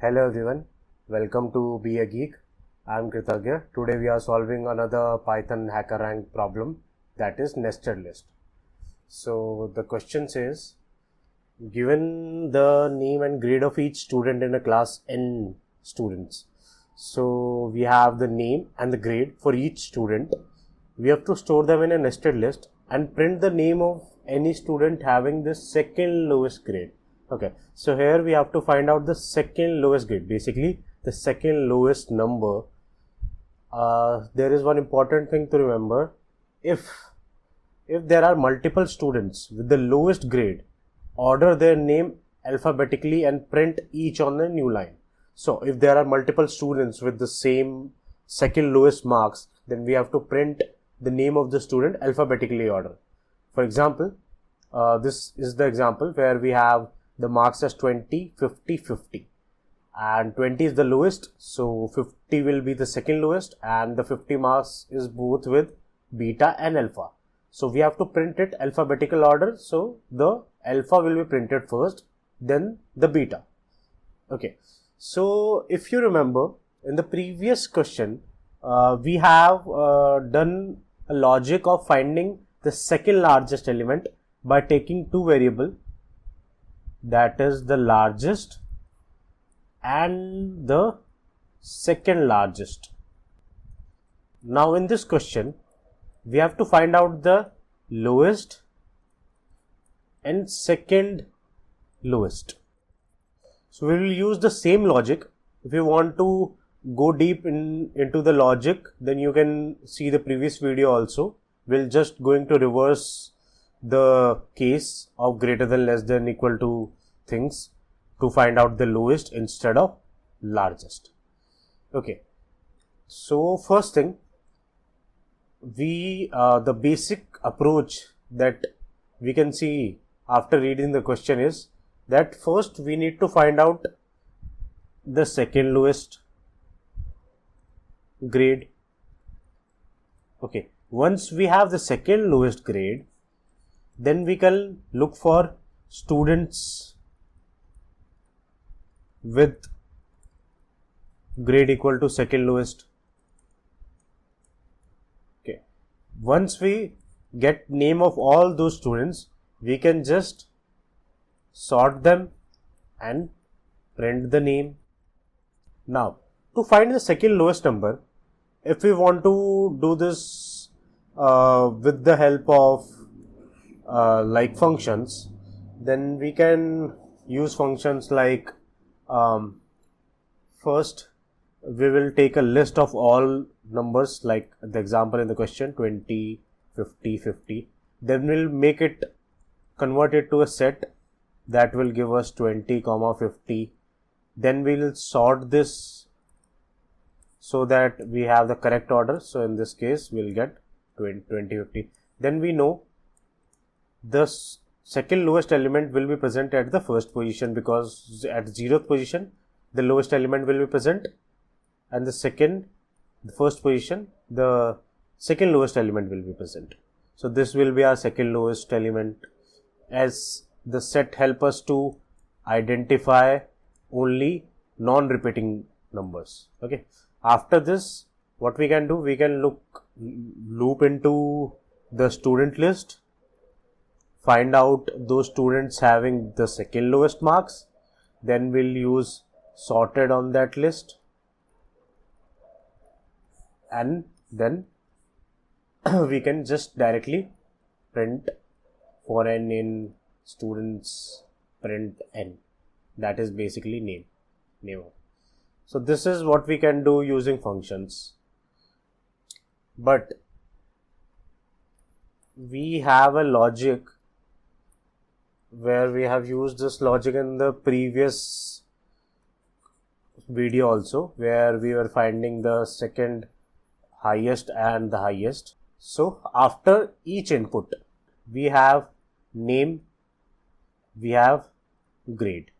Hello everyone, welcome to Be a Geek. I am Kritagya. Today we are solving another Python HackerRank problem, that is nested list. So the question says, given the name and grade of each student in a class n students. So we have the name and the grade for each student. We have to store them in a nested list and print the name of any student having the second lowest grade. Okay, so here we have to find out the second lowest grade, basically the second lowest number. There is one important thing to remember. If there are multiple students with the lowest grade, order their name alphabetically and print each on the new line. So if there are multiple students with the same second lowest marks, then we have to print the name of the student alphabetically order. For example, this is the example where we have the marks as 20, 50, 50, and 20 is the lowest, so 50 will be the second lowest, and the 50 marks is both with beta and alpha. So we have to print it alphabetical order, so the alpha will be printed first, then the beta. Okay, so if you remember, in the previous question, we have done a logic of finding the second largest element by taking two variables, that is the largest and the second largest. Now in this question, we have to find out the lowest and second lowest. So we will use the same logic. If you want to go deep into the logic, then you can see the previous video also. We'll just going to reverse the case of greater than, less than, equal to things to find out the lowest instead of largest. Okay, so first thing, the basic approach that we can see after reading the question is that first we need to find out the second lowest grade. Okay, once we have the second lowest grade, then we can look for students with grade equal to second lowest. Okay, once we get name of all those students, we can just sort them and print the name. Now, to find the second lowest number, if we want to do this with the help of like functions, then we can use functions like first we will take a list of all numbers, like the example in the question 20, 50, 50. Then we'll make it, convert it to a set that will give us 20, 50. Then we'll sort this so that we have the correct order. So in this case, we'll get 20, 50. Then we know the second lowest element will be present at the first position, because at 0th position, the lowest element will be present, and the first position, the second lowest element will be present. So this will be our second lowest element, as the set help us to identify only non-repeating numbers. Okay, after this, what we can do, we can loop into the student list, find out those students having the second lowest marks, then we'll use sorted on that list, and then we can just directly print for n in students, print n, that is basically name. So this is what we can do using functions, but we have a logic where we have used this logic in the previous video also, where we were finding the second highest and the highest. So after each input, we have name, we have grade.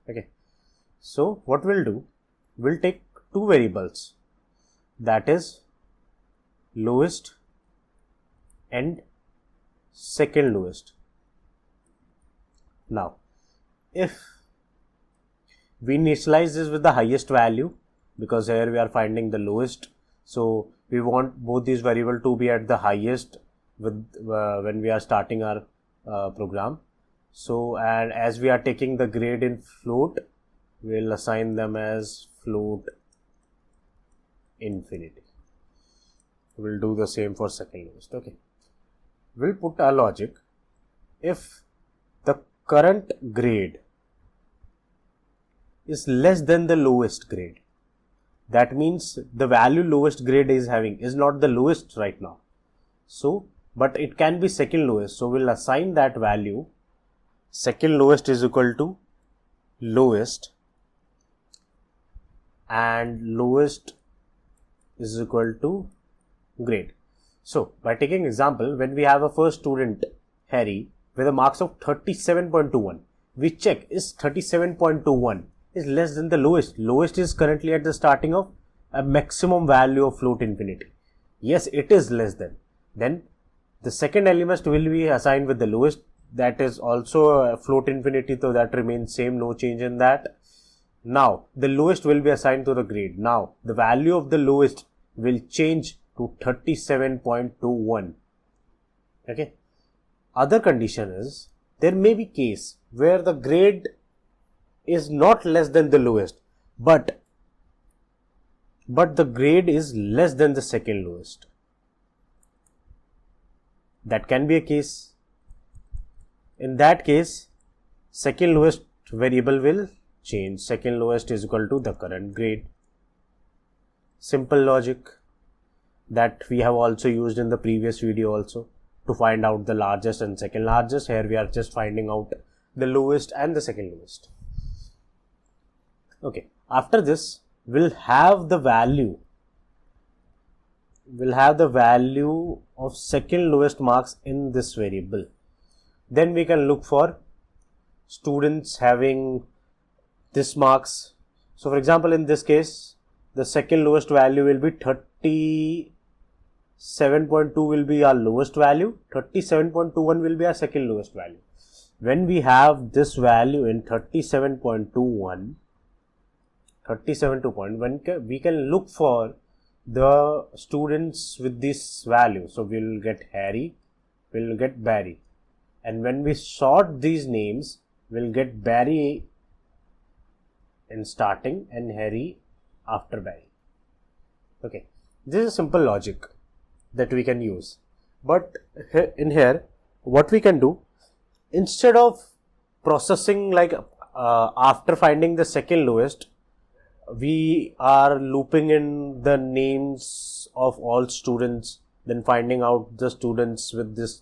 Okay, so what we'll do, we'll take two variables, that is lowest and second lowest. Now, if we initialize this with the highest value because here we are finding the lowest. So we want both these variables to be at the highest with when we are starting our program. So, and as we are taking the grade in float, we'll assign them as float infinity. We'll do the same for second lowest. Okay, we'll put our logic. If the current grade is less than the lowest grade, that means the value lowest grade is having is not the lowest right now. So, but it can be second lowest. So we'll assign that value. Second lowest is equal to lowest, and lowest is equal to grade. So by taking example, when we have a first student Harry with a marks of 37.21, we check is 37.21 is less than the lowest. Lowest is currently at the starting of a maximum value of float infinity. Yes, it is less than. Then the second element will be assigned with the lowest. That is also a float infinity, so that remains same, no change in that. Now the lowest will be assigned to the grade. Now the value of the lowest will change to 37.21. Okay. Other condition is there may be case where the grade is not less than the lowest, but the grade is less than the second lowest. That can be a case. In that case, second lowest variable will change. Second lowest is equal to the current grade. Simple logic that we have also used in the previous video also to find out the largest and second largest. Here we are just finding out the lowest and the second lowest. Okay, after this we'll have the value of second lowest marks in this variable. Then we can look for students having this marks. So for example, in this case, the second lowest value will be 37.2 will be our lowest value. 37.21 will be our second lowest value. When we have this value in 37.21, we can look for the students with this value. So we'll get Harry, we'll get Barry. And when we sort these names, we'll get Barry in starting and Harry after Barry. Okay, this is simple logic that we can use. But in here, what we can do, instead of processing like after finding the second lowest, we are looping in the names of all students, then finding out the students with this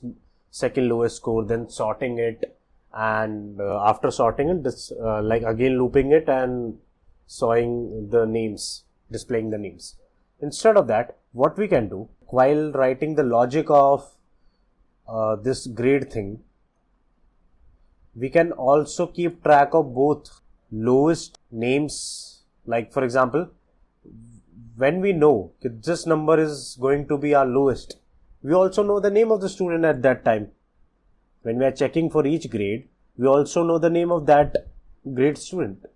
second lowest score, then sorting it, and after sorting it, this like again looping it and showing the names, displaying the names. Instead of that, what we can do while writing the logic of this grade thing, we can also keep track of both lowest names. Like for example, when we know that this number is going to be our lowest, we also know the name of the student at that time. When we are checking for each grade, we also know the name of that grade student.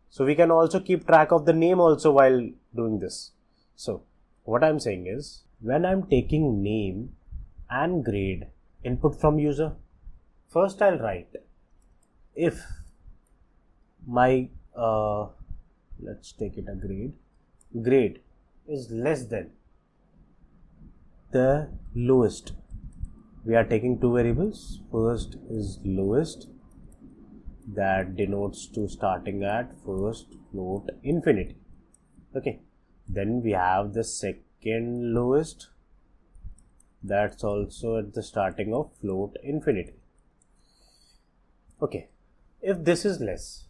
So we can also keep track of the name also while doing this. So what I'm saying is, when I'm taking name and grade input from user, first I'll write if my let's take it a grade is less than the lowest. We are taking two variables. First is lowest, that denotes to starting at first float infinity. Okay, then we have the second lowest, that's also at the starting of float infinity. Okay, if this is less,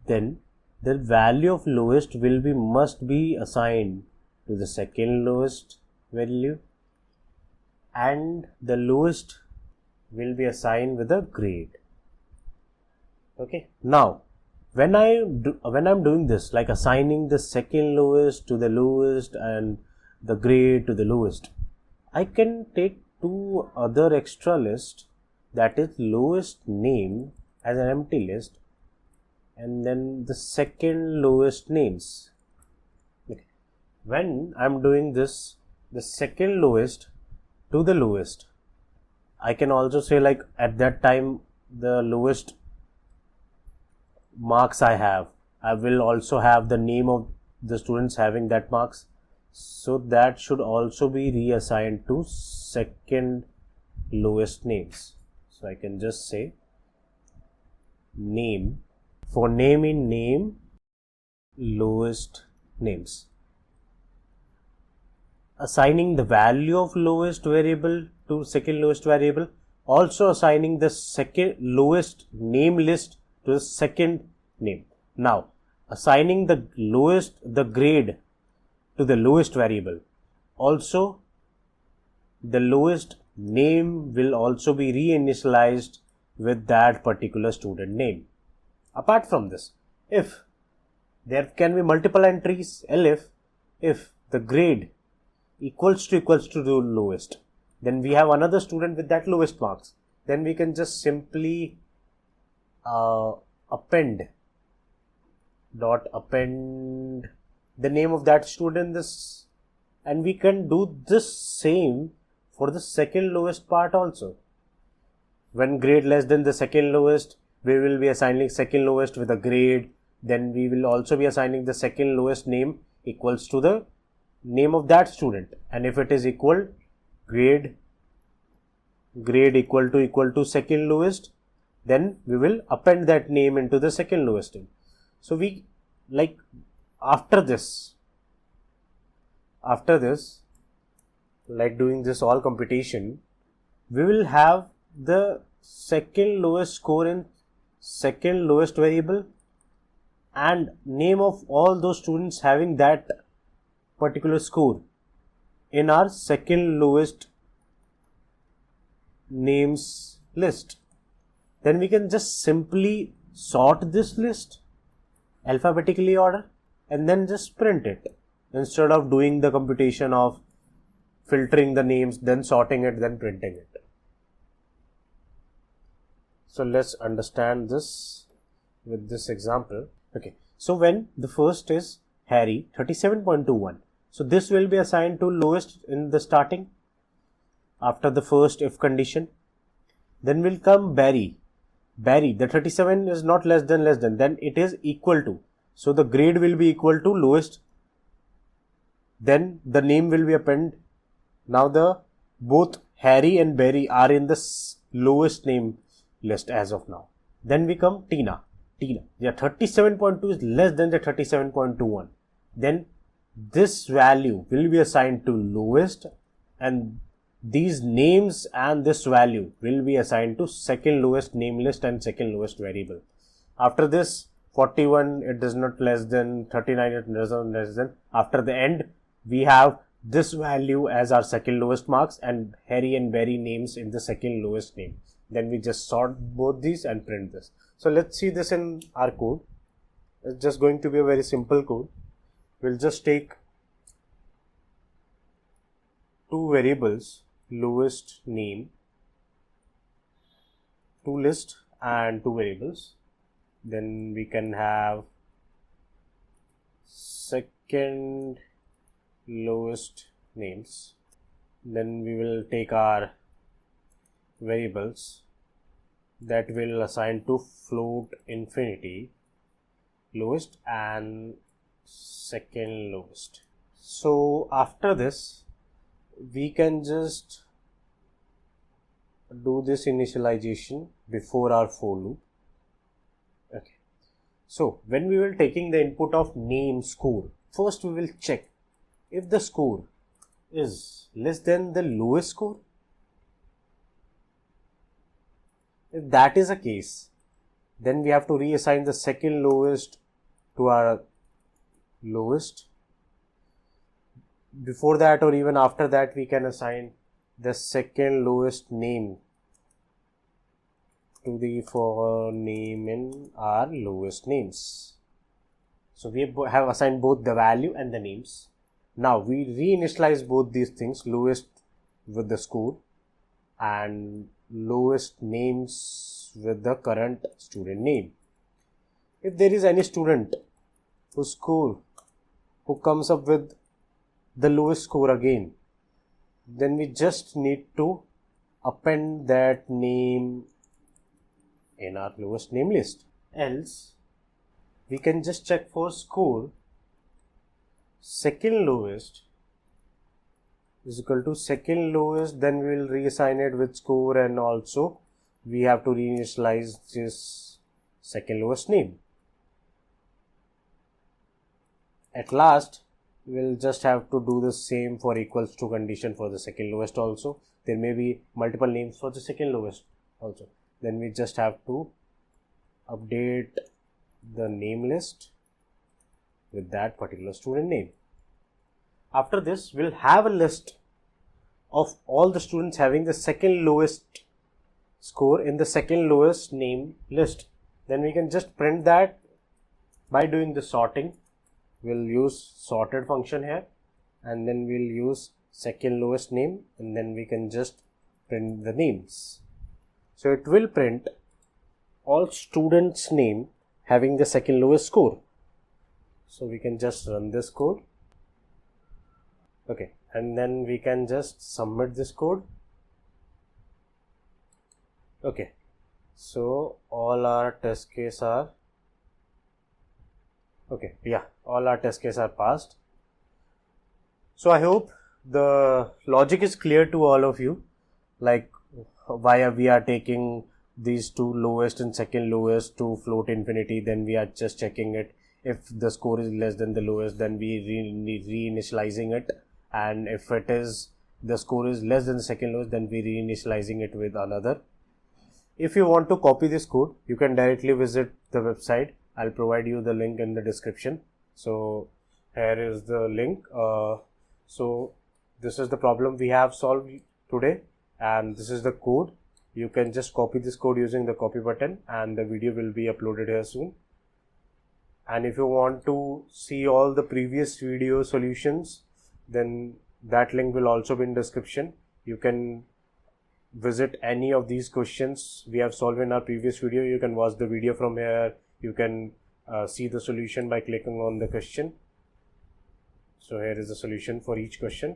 then the value of lowest must be assigned to the second lowest value, and the lowest will be assigned with a grade. Okay, now when I'm doing this, like assigning the second lowest to the lowest and the grade to the lowest, I can take two other extra lists, that is lowest name as an empty list and then the second lowest names. Okay. When I'm doing this, the second lowest to the lowest, I can also say like at that time the lowest marks I will also have the name of the students having that marks. So that should also be reassigned to second lowest names. So I can just say name, for name in name, lowest names. Assigning the value of lowest variable to second lowest variable, also assigning the second lowest name list to the second name. Now assigning the grade to the lowest variable, also the lowest name will also be reinitialized with that particular student name. Apart from this, if there can be multiple entries, elif, if the grade equals to the lowest, then we have another student with that lowest marks, then we can just simply append the name of that student this, and we can do this same for the second lowest part also. When grade less than the second lowest, we will be assigning second lowest with a grade, then we will also be assigning the second lowest name equals to the name of that student, and if it is equal, grade equal to second lowest, then we will append that name into the second lowest name. So we like after this like doing this all computation, we will have the second lowest score in second lowest variable and name of all those students having that particular score in our second lowest names list. Then we can just simply sort this list alphabetically order and then just print it, instead of doing the computation of filtering the names, then sorting it, then printing it. So let's understand this with this example. Okay, so when the first is Harry 37.21, so this will be assigned to lowest in the starting after the first if condition. Then will come Barry, the 37 is not less than, then it is equal to, so the grade will be equal to lowest, then the name will be appended. Now the both Harry and Barry are in the lowest name list as of now. Then we come Tina, 37.2 is less than the 37.21, then this value will be assigned to lowest, and these names and this value will be assigned to second lowest name list and second lowest variable. After this 41, it does not less than, 39, it does not less than. After the end, we have this value as our second lowest marks and Harry and Barry names in the second lowest name. Then we just sort both these and print this. So let's see this in our code. It's just going to be a very simple code. We'll just take two variables, lowest name, two list and two variables. Then we can have second lowest names. Then we will take our variables that will assign to float infinity, lowest and second lowest. So after this, we can just do this initialization before our for loop. Okay. So when we will taking the input of name score, first we will check if the score is less than the lowest score. If that is the case, then we have to reassign the second lowest to our lowest. Before that or even after that, we can assign the second lowest name to the for name in our lowest names. So we have assigned both the value and the names. Now we reinitialize both these things, lowest with the score and lowest names with the current student name. if there is any student who comes up with the lowest score again, then we just need to append that name in our lowest name list. Else we can just check for score second lowest is equal to second lowest, then we will reassign it with score, and also we have to reinitialize this second lowest name. At last we'll just have to do the same for equals to condition for the second lowest also. There may be multiple names for the second lowest also. Then we just have to update the name list with that particular student name. After this, we'll have a list of all the students having the second lowest score in the second lowest name list. Then we can just print that by doing the sorting. We'll use sorted function here, and then we'll use second lowest name, and then we can just print the names. So it will print all students' name having the second lowest score. So we can just run this code. Okay, and then we can just submit this code. Okay, so all our test case are all our test cases are passed. So I hope the logic is clear to all of you, like why we are taking these two lowest and second lowest to float infinity. Then we are just checking it. If the score is less than the lowest, then we reinitializing it, and if it is the score is less than the second lowest, then we reinitializing it with another. If you want to copy this code, you can directly visit the website. I'll provide you the link in the description. So here is the link. So this is the problem we have solved today, and this is the code. You can just copy this code using the copy button, and the video will be uploaded here soon. And if you want to see all the previous video solutions, then that link will also be in description. You can visit any of these questions we have solved in our previous video. You can watch the video from here. You can see the solution by clicking on the question. So here is the solution for each question.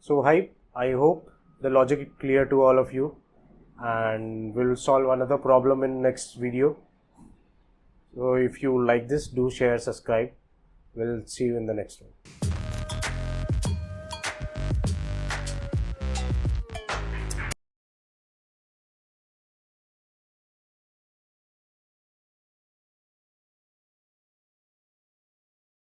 So I hope the logic is clear to all of you, and we'll solve another problem in next video. So if you like this, do share, subscribe. We'll see you in the next one.